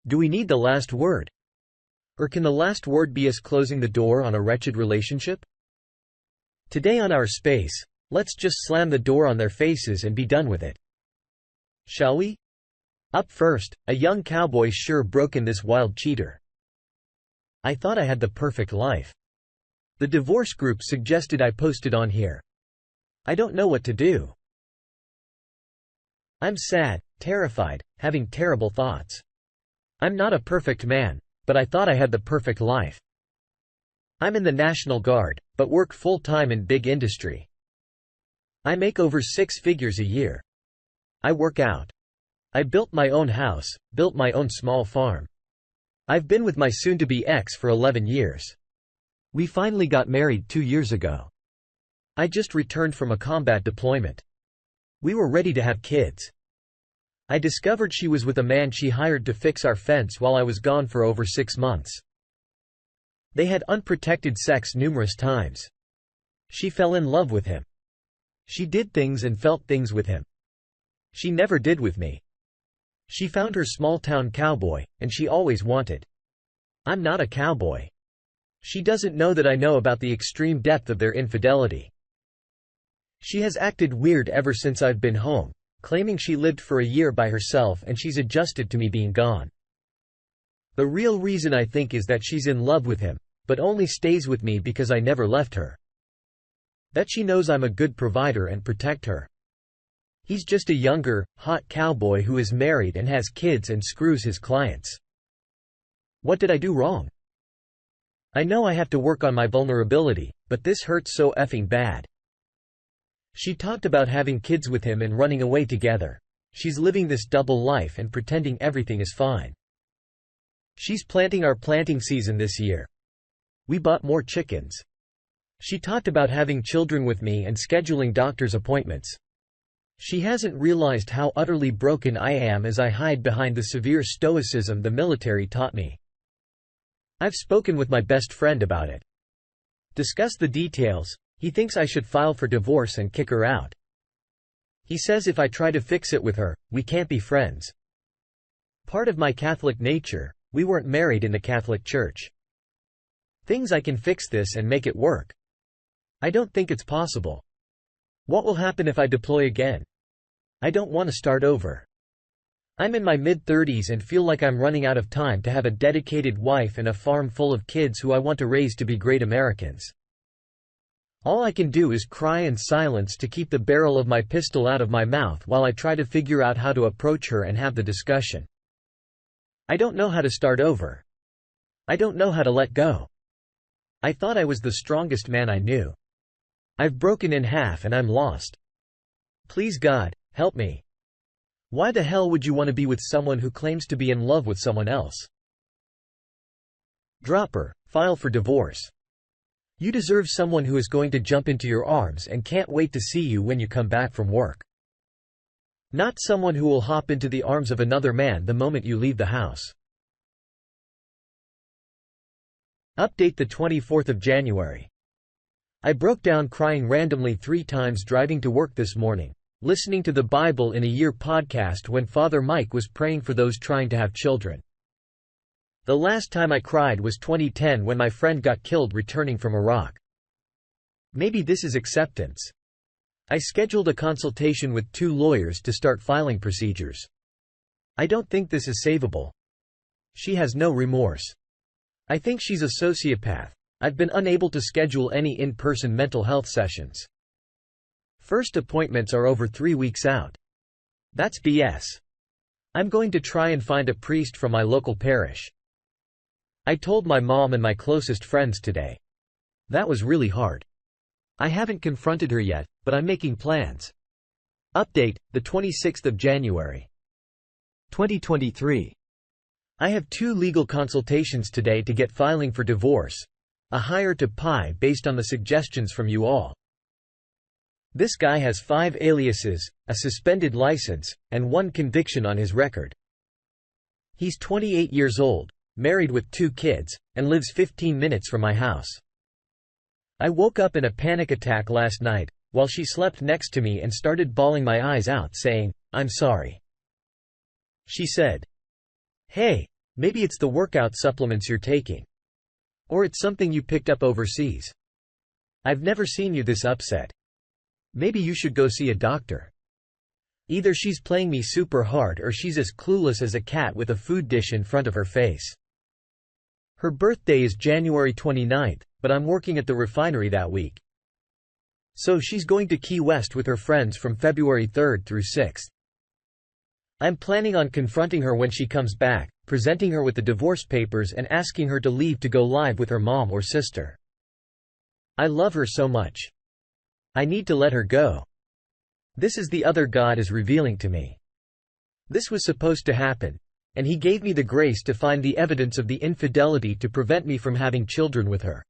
Do we need the last word? Or can the last word be us closing the door on a wretched relationship? Today on our space, let's just slam the door on their faces and be done with it. Shall we? Up first, a young cowboy sure broke in this wild cheater. I thought I had the perfect life. The divorce group suggested I post it on here. I don't know what to do. I'm sad, terrified, having terrible thoughts. I'm not a perfect man, but I thought I had the perfect life. I'm in the National Guard, but work full-time in big industry. I make over 6 figures a year. I work out. I built my own house, built my own small farm. I've been with my soon-to-be ex for 11 years. We finally got married 2 years ago. I just returned from a combat deployment. We were ready to have kids. I discovered she was with a man she hired to fix our fence while I was gone for over 6 months. They had unprotected sex numerous times. She fell in love with him. She did things and felt things with him. She never did with me. She found her small-town cowboy, and she always wanted. I'm not a cowboy. She doesn't know that I know about the extreme depth of their infidelity. She has acted weird ever since I've been home, claiming she lived for a year by herself and she's adjusted to me being gone. The real reason I think is that she's in love with him, but only stays with me because I never left her. That she knows I'm a good provider and protect her. He's just a younger, hot cowboy who is married and has kids and screws his clients. What did I do wrong? I know I have to work on my vulnerability, but this hurts so effing bad. She talked about having kids with him and running away together. She's living this double life and pretending everything is fine. She's planting our planting season this year. We bought more chickens. She talked about having children with me and scheduling doctor's appointments. She hasn't realized how utterly broken I am as I hide behind the severe stoicism the military taught me. I've spoken with my best friend about it. Discussed the details. He thinks I should file for divorce and kick her out. He says if I try to fix it with her, we can't be friends. Part of my Catholic nature, we weren't married in the Catholic Church. Things I can fix this and make it work. I don't think it's possible. What will happen if I deploy again? I don't want to start over. I'm in my mid-30s and feel like I'm running out of time to have a dedicated wife and a farm full of kids who I want to raise to be great Americans. All I can do is cry in silence to keep the barrel of my pistol out of my mouth while I try to figure out how to approach her and have the discussion. I don't know how to start over. I don't know how to let go. I thought I was the strongest man I knew. I've broken in half and I'm lost. Please God, help me. Why the hell would you want to be with someone who claims to be in love with someone else? Drop her, file for divorce. You deserve someone who is going to jump into your arms and can't wait to see you when you come back from work. Not someone who will hop into the arms of another man the moment you leave the house. Update the 24th of January. I broke down crying randomly 3 times driving to work this morning, listening to the Bible in a Year podcast when Father Mike was praying for those trying to have children. The last time I cried was 2010 when my friend got killed returning from Iraq. Maybe this is acceptance. I scheduled a consultation with 2 lawyers to start filing procedures. I don't think this is savable. She has no remorse. I think she's a sociopath. I've been unable to schedule any in-person mental health sessions. First appointments are over 3 weeks out. That's BS. I'm going to try and find a priest from my local parish. I told my mom and my closest friends today. That was really hard. I haven't confronted her yet, but I'm making plans. Update, the 26th of January. 2023. I have 2 legal consultations today to get filing for divorce. A hire to pie based on the suggestions from you all. This guy has 5 aliases, a suspended license, and 1 conviction on his record. He's 28 years old, married with 2 kids, and lives 15 minutes from my house. I woke up in a panic attack last night, while she slept next to me and started bawling my eyes out saying, "I'm sorry." She said, "Hey, Maybe it's the workout supplements you're taking. Or it's something you picked up overseas. I've never seen you this upset. Maybe you should go see a doctor. Either she's playing me super hard or she's as clueless as a cat with a food dish in front of her face. Her birthday is January 29th, but I'm working at the refinery that week. So she's going to Key West with her friends from February 3rd through 6th. I'm planning on confronting her when she comes back, presenting her with the divorce papers and asking her to leave to go live with her mom or sister. I love her so much. I need to let her go. This is the other God is revealing to me. This was supposed to happen, and He gave me the grace to find the evidence of the infidelity to prevent me from having children with her.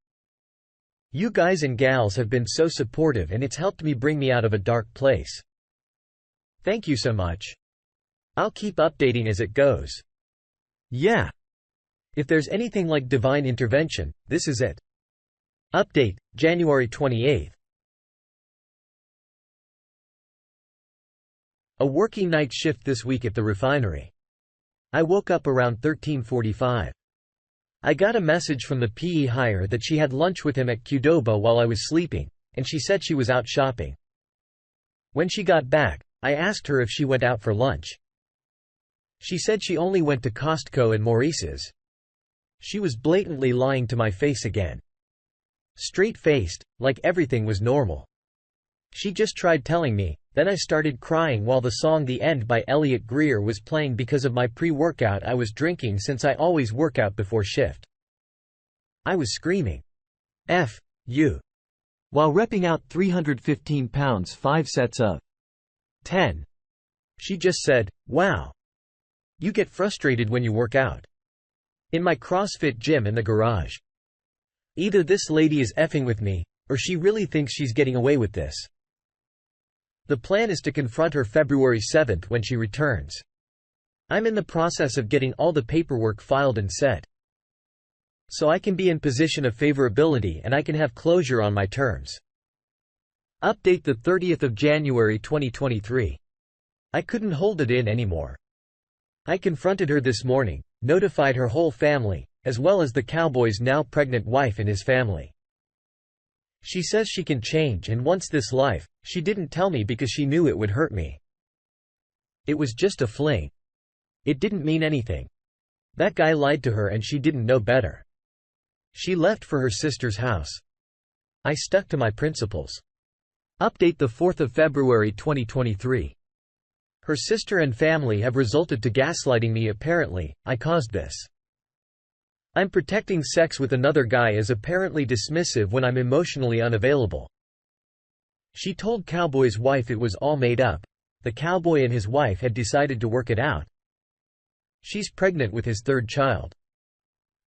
You guys and gals have been so supportive and it's helped me bring me out of a dark place. Thank you so much. I'll keep updating as it goes. Yeah. If there's anything like divine intervention, this is it. Update, January 28th. A working night shift this week at the refinery. I woke up around 13:45. I got a message from the PE hire that she had lunch with him at Qdoba while I was sleeping, and she said she was out shopping. When she got back, I asked her if she went out for lunch. She said she only went to Costco and Maurice's. She was blatantly lying to my face again. Straight-faced, like everything was normal. She just tried telling me, then I started crying while the song The End by Elliot Greer was playing because of my pre-workout I was drinking since I always work out before shift. I was screaming, F you, while repping out 315 pounds 5 sets of 10. She just said, wow. You get frustrated when you work out. In my CrossFit gym in the garage. Either this lady is effing with me, or she really thinks she's getting away with this. The plan is to confront her February 7th when she returns. I'm in the process of getting all the paperwork filed and set. So I can be in position of favorability and I can have closure on my terms. Update the 30th of January 2023. I couldn't hold it in anymore. I confronted her this morning, notified her whole family, as well as the cowboy's now pregnant wife and his family. She says she can change and wants this life. She didn't tell me because she knew it would hurt me. It was just a fling. It didn't mean anything. That guy lied to her and she didn't know better. She left for her sister's house. I stuck to my principles. Update the 4th of February 2023. Her sister and family have resulted to gaslighting me. Apparently, I caused this. I'm protecting sex with another guy as apparently dismissive when I'm emotionally unavailable. She told Cowboy's wife it was all made up. The cowboy and his wife had decided to work it out. She's pregnant with his third child.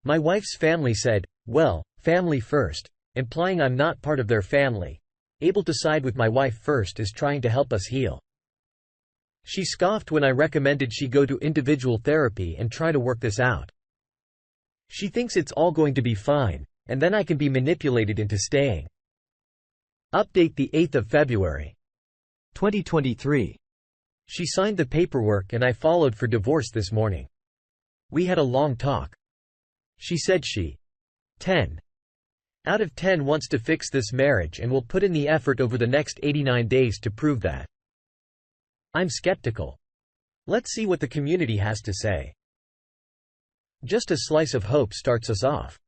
My wife's family said, well, family first, implying I'm not part of their family. Able to side with my wife first is trying to help us heal. She scoffed when I recommended she go to individual therapy and try to work this out. She thinks it's all going to be fine, and then I can be manipulated into staying. Update the 8th of February 2023. She signed the paperwork and I followed for divorce this morning. We had a long talk. She said she 10 out of 10 wants to fix this marriage and will put in the effort over the next 89 days to prove that. I'm skeptical. Let's see what the community has to say. Just a slice of hope starts us off.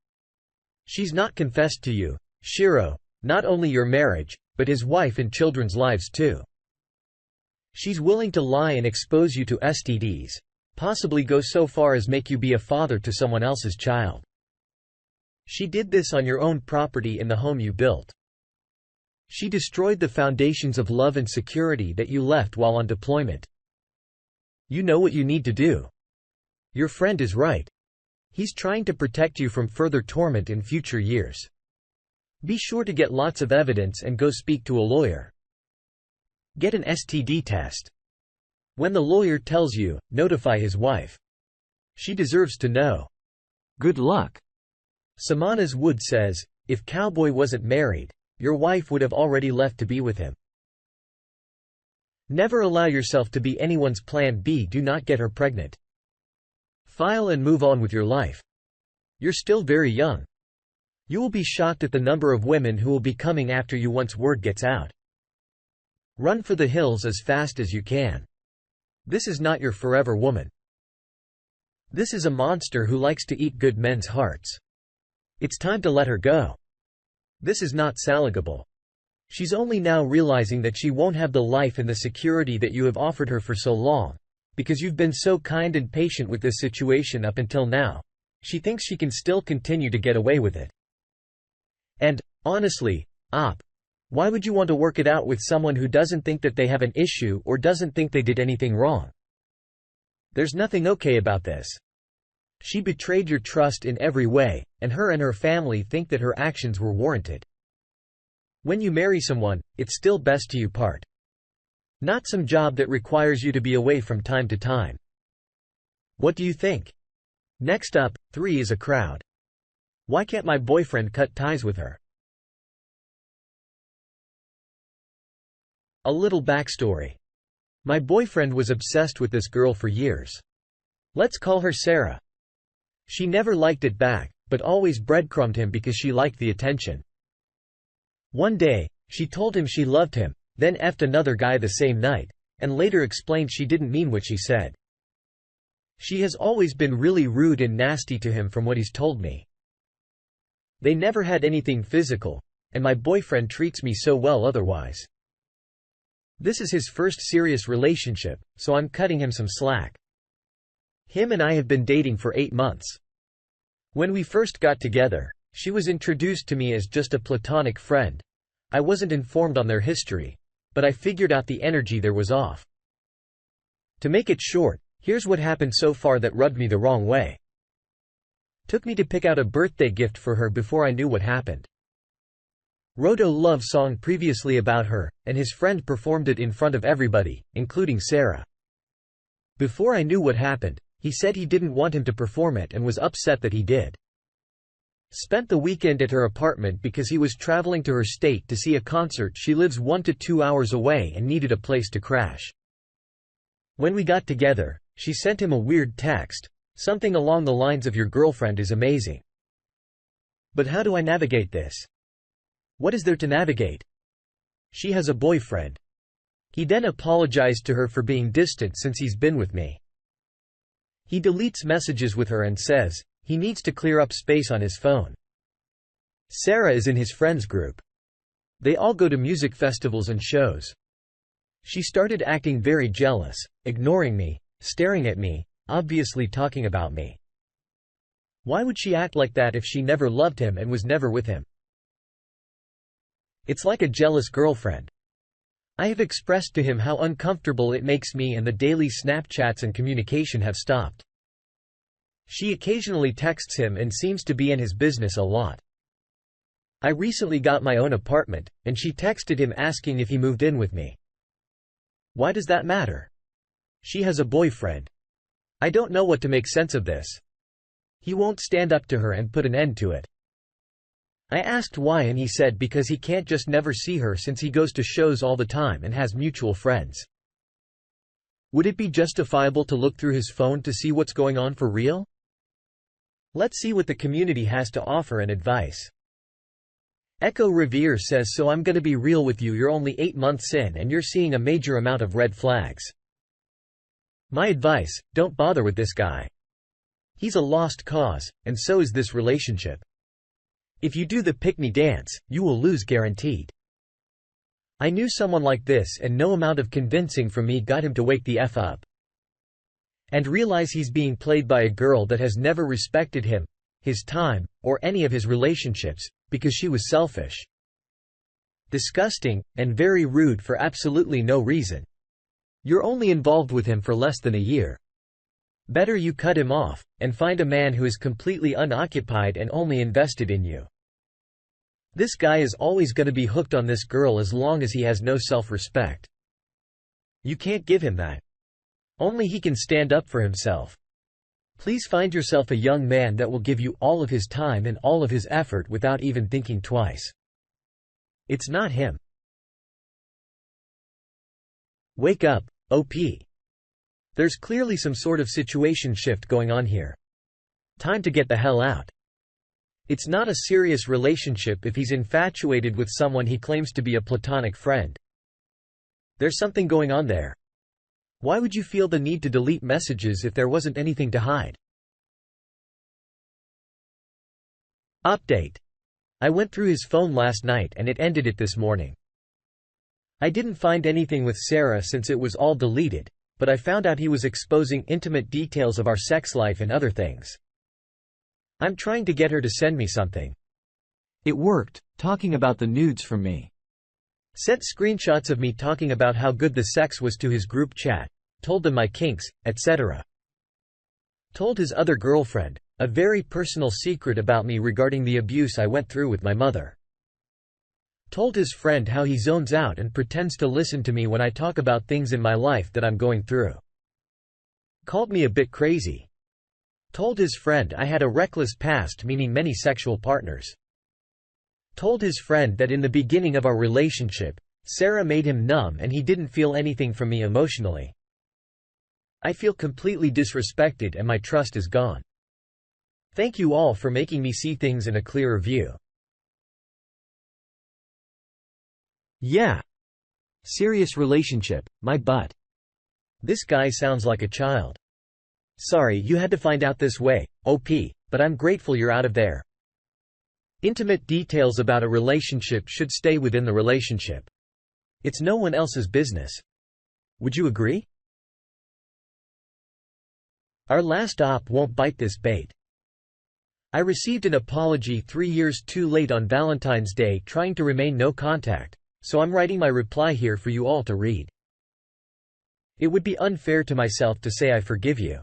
She's not confessed to you, Shiro, not only your marriage, but his wife and children's lives too. She's willing to lie and expose you to STDs, possibly go so far as make you be a father to someone else's child. She did this on your own property in the home you built. She destroyed the foundations of love and security that you left while on deployment. You know what you need to do. Your friend is right. He's trying to protect you from further torment in future years. Be sure to get lots of evidence and go speak to a lawyer. Get an STD test. When the lawyer tells you, notify his wife. She deserves to know. Good luck. Samanas Wood says, if Cowboy wasn't married, your wife would have already left to be with him. Never allow yourself to be anyone's plan B. Do not get her pregnant. File and move on with your life. You're still very young. You will be shocked at the number of women who will be coming after you once word gets out. Run for the hills as fast as you can. This is not your forever woman. This is a monster who likes to eat good men's hearts. It's time to let her go. This is not Saligable. She's only now realizing that she won't have the life and the security that you have offered her for so long, because you've been so kind and patient with this situation up until now. She thinks she can still continue to get away with it. And, honestly, why would you want to work it out with someone who doesn't think that they have an issue or doesn't think they did anything wrong? There's nothing okay about this. She betrayed your trust in every way, and her family think that her actions were warranted. When you marry someone, it's still best to you part. Not some job that requires you to be away from time to time. What do you think? Next up, 3 is a crowd. Why can't my boyfriend cut ties with her? A little backstory. My boyfriend was obsessed with this girl for years. Let's call her Sarah. She never liked it back, but always breadcrumbed him because she liked the attention. One day, she told him she loved him, then effed another guy the same night, and later explained she didn't mean what she said. She has always been really rude and nasty to him from what he's told me. They never had anything physical, and my boyfriend treats me so well otherwise. This is his first serious relationship, so I'm cutting him some slack. Him and I have been dating for 8 months. When we first got together, she was introduced to me as just a platonic friend. I wasn't informed on their history, but I figured out the energy there was off. To make it short, here's what happened so far that rubbed me the wrong way. Took me to pick out a birthday gift for her before I knew what happened. Wrote a love song previously about her, and his friend performed it in front of everybody, including Sarah. Before I knew what happened, he said he didn't want him to perform it and was upset that he did. Spent the weekend at her apartment because he was traveling to her state to see a concert. She lives 1 to 2 hours away and needed a place to crash. When we got together, she sent him a weird text, something along the lines of "Your girlfriend is amazing." But how do I navigate this? What is there to navigate? She has a boyfriend. He then apologized to her for being distant since he's been with me. He deletes messages with her and says he needs to clear up space on his phone. Sarah is in his friends group. They all go to music festivals and shows. She started acting very jealous, ignoring me, staring at me, obviously talking about me. Why would she act like that if she never loved him and was never with him? It's like a jealous girlfriend. I have expressed to him how uncomfortable it makes me, and the daily Snapchats and communication have stopped. She occasionally texts him and seems to be in his business a lot. I recently got my own apartment, and she texted him asking if he moved in with me. Why does that matter? She has a boyfriend. I don't know what to make sense of this. He won't stand up to her and put an end to it. I asked why, and he said because he can't just never see her since he goes to shows all the time and has mutual friends. Would it be justifiable to look through his phone to see what's going on for real? Let's see what the community has to offer and advice. Echo Revere says, so I'm gonna be real with you, you're only 8 months in and you're seeing a major amount of red flags. My advice, don't bother with this guy. He's a lost cause, and so is this relationship. If you do the pick-me dance, you will lose guaranteed. I knew someone like this, and no amount of convincing from me got him to wake the F up. And realize he's being played by a girl that has never respected him, his time, or any of his relationships, because she was selfish. Disgusting, and very rude for absolutely no reason. You're only involved with him for less than a year. Better you cut him off, and find a man who is completely unoccupied and only invested in you. This guy is always going to be hooked on this girl as long as he has no self-respect. You can't give him that. Only he can stand up for himself. Please find yourself a young man that will give you all of his time and all of his effort without even thinking twice. It's not him. Wake up, OP. There's clearly some sort of situation shift going on here. Time to get the hell out. It's not a serious relationship if he's infatuated with someone he claims to be a platonic friend. There's something going on there. Why would you feel the need to delete messages if there wasn't anything to hide? Update. I went through his phone last night and it ended it this morning. I didn't find anything with Sarah since it was all deleted, but I found out he was exposing intimate details of our sex life and other things. I'm trying to get her to send me something. It worked, talking about the nudes from me. Sent screenshots of me talking about how good the sex was to his group chat, told them my kinks, etc. Told his other girlfriend a very personal secret about me regarding the abuse I went through with my mother. Told his friend how he zones out and pretends to listen to me when I talk about things in my life that I'm going through. Called me a bit crazy. Told his friend I had a reckless past, meaning many sexual partners. Told his friend that in the beginning of our relationship, Sarah made him numb and he didn't feel anything from me emotionally. I feel completely disrespected and my trust is gone. Thank you all for making me see things in a clearer view. Yeah. Serious relationship, my butt. This guy sounds like a child. Sorry you had to find out this way, OP, but I'm grateful you're out of there. Intimate details about a relationship should stay within the relationship. It's no one else's business. Would you agree? Our last op won't bite this bait. I received an apology 3 years too late on Valentine's Day trying to remain no contact, so I'm writing my reply here for you all to read. It would be unfair to myself to say I forgive you.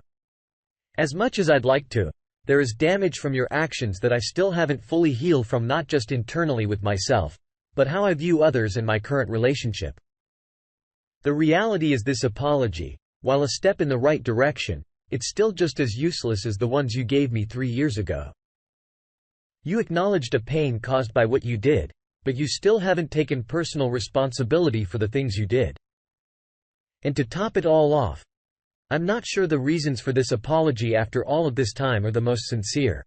As much as I'd like to, there is damage from your actions that I still haven't fully healed from, not just internally with myself, but how I view others in my current relationship. The reality is this apology, while a step in the right direction, it's still just as useless as the ones you gave me 3 years ago. You acknowledged a pain caused by what you did, but you still haven't taken personal responsibility for the things you did. And to top it all off, I'm not sure the reasons for this apology after all of this time are the most sincere.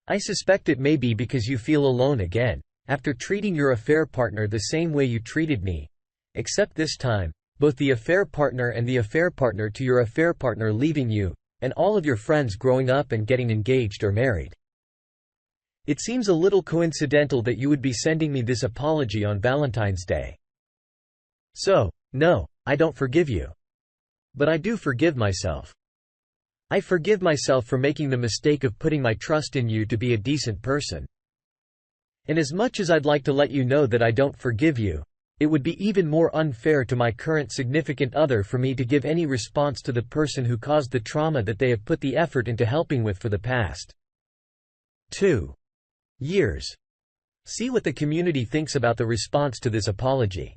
I suspect it may be because you feel alone again, after treating your affair partner the same way you treated me, except this time, both the affair partner and the affair partner to your affair partner leaving you, and all of your friends growing up and getting engaged or married. It seems a little coincidental that you would be sending me this apology on Valentine's Day. So, no, I don't forgive you. But I do forgive myself. I forgive myself for making the mistake of putting my trust in you to be a decent person. And as much as I'd like to let you know that I don't forgive you, it would be even more unfair to my current significant other for me to give any response to the person who caused the trauma that they have put the effort into helping with for the past 2 years. See what the community thinks about the response to this apology.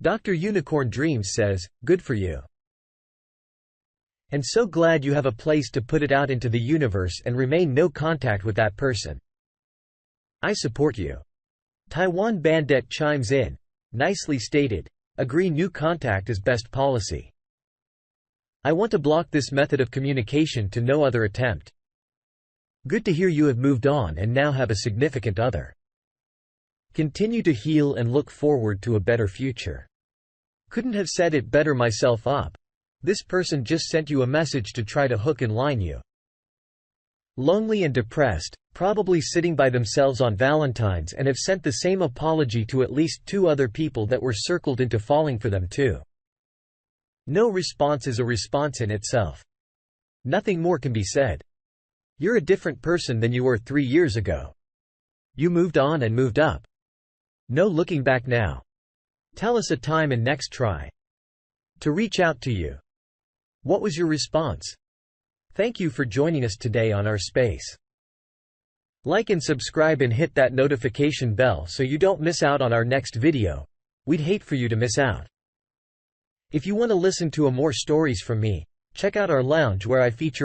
Dr. Unicorn Dreams says, good for you. And so glad you have a place to put it out into the universe and remain no contact with that person. I support you. Taiwan Bandit chimes in. Nicely stated. Agree, new contact is best policy. I want to block this method of communication to no other attempt. Good to hear you have moved on and now have a significant other. Continue to heal and look forward to a better future. Couldn't have said it better myself up. This person just sent you a message to try to hook and line you. Lonely and depressed, probably sitting by themselves on Valentine's, and have sent the same apology to at least 2 other people that were circled into falling for them too. No response is a response in itself. Nothing more can be said. You're a different person than you were 3 years ago. You moved on and moved up. No looking back now. Tell us a time and next try to reach out to you. What was your response? Thank you for joining us today on our space. Like and subscribe and hit that notification bell so you don't miss out on our next video. We'd hate for you to miss out. If you want to listen to more stories from me, check out our lounge where I feature